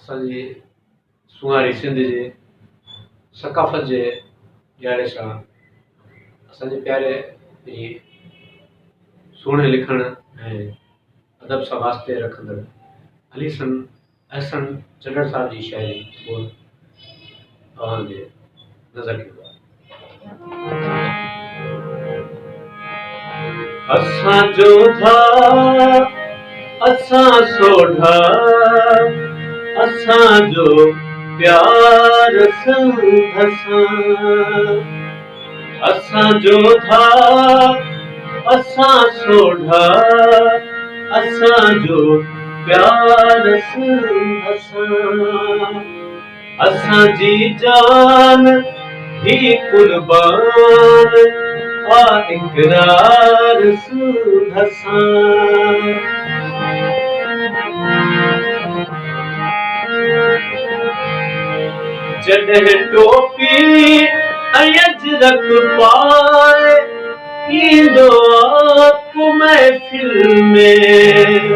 असांजी सुवारी सिंध जे सकाफ़त जे ॼाणे सां असांजे प्यारे सुहिणे लिखण ऐं अदब सां वास्ते रखंदड़ अली अहसन चढ़ड़ साहब जी शायरी उहा तव्हांजे नज़र ईंदो आहे। असांजो था असां सोढा असांजो प्यार सिंध सां असांजो था असां सोढा असांजो प्यार सिंध सां असांजी जान ही कुर्बान आ इकरार सिंध सां जॾहिं टोपी ऐं अजरक पाए ईंदो आहे महफ़िल में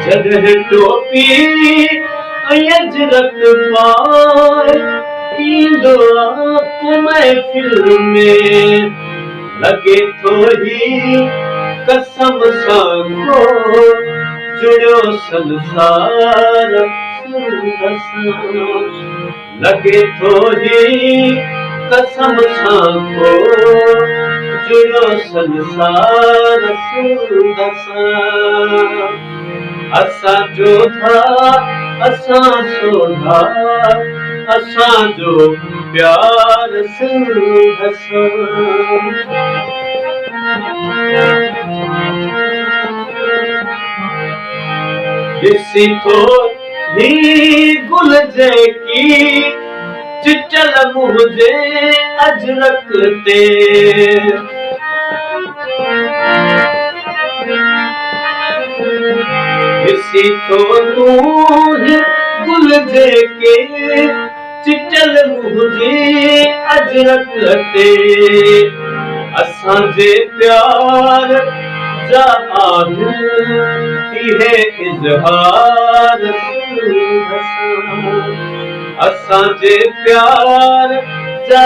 जॾहिं टोपी ऐं अजरक पाए ईंदो आहे महफ़िल में लॻे थो ही कसम सां को जुड़ियो संसार सिंध सां लॻे थो ही कसम सां को जुड़ियो संसार सिंध सां असांजो था असां सोढा असांजो प्यार सिंध सां ॾिसी थो ही गुल जेकी चिचल मुंहुं जे अजरक ते ॾिसी थो तूं गुल जेके चिचल मुंहुं जे अजरक ते असांजे प्यार जा इहे इज़हार सिंध सां असांजे प्यार जा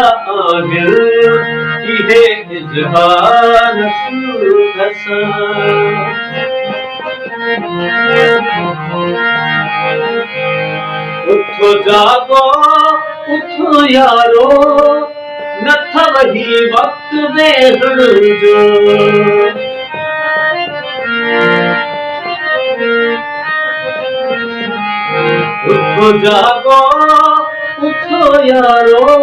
इहे इज़हार सिंध सां उथो जागो उथो यारो नथव ही वक़्तु वेहण जो उथो जागो उथो यारो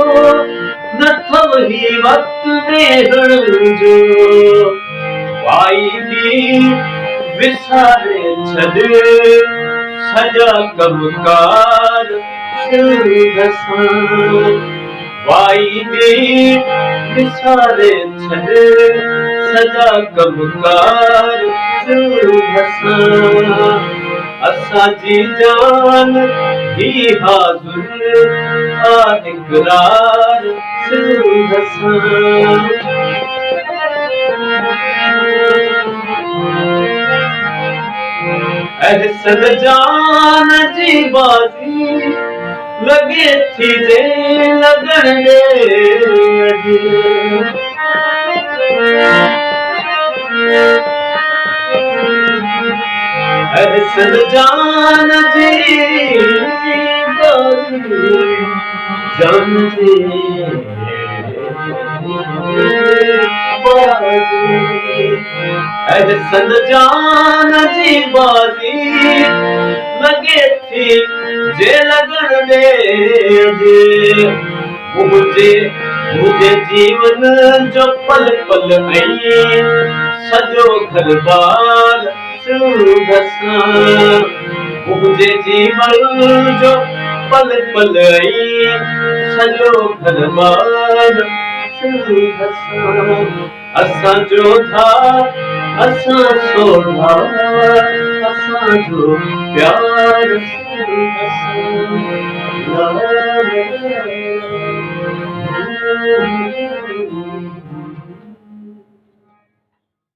नथव ही वक़्तु वेहण जो वाई बि विसारे छॾ सॼा कमकार सिंध सां वाई बि विसारे छॾ सॼा कमकार सिंध सां असांजी जान ही हाज़ुर आ इकरार सिंध सां अहसन जान जी बाज़ी लॻे थी जे लॻण अहसन जान जी बाज़ी जान जी अहसन जान जी बाज़ी लॻे थी जे लॻण मुंहिंजे जीवन जो पल पल ऐं सॼो घर बार सिंध सां मुंहिंजे जीवन जो पल पल ऐं सॼो घर बार सिंध सां असांजो था असां सोढा असांजो प्यार सिंध सां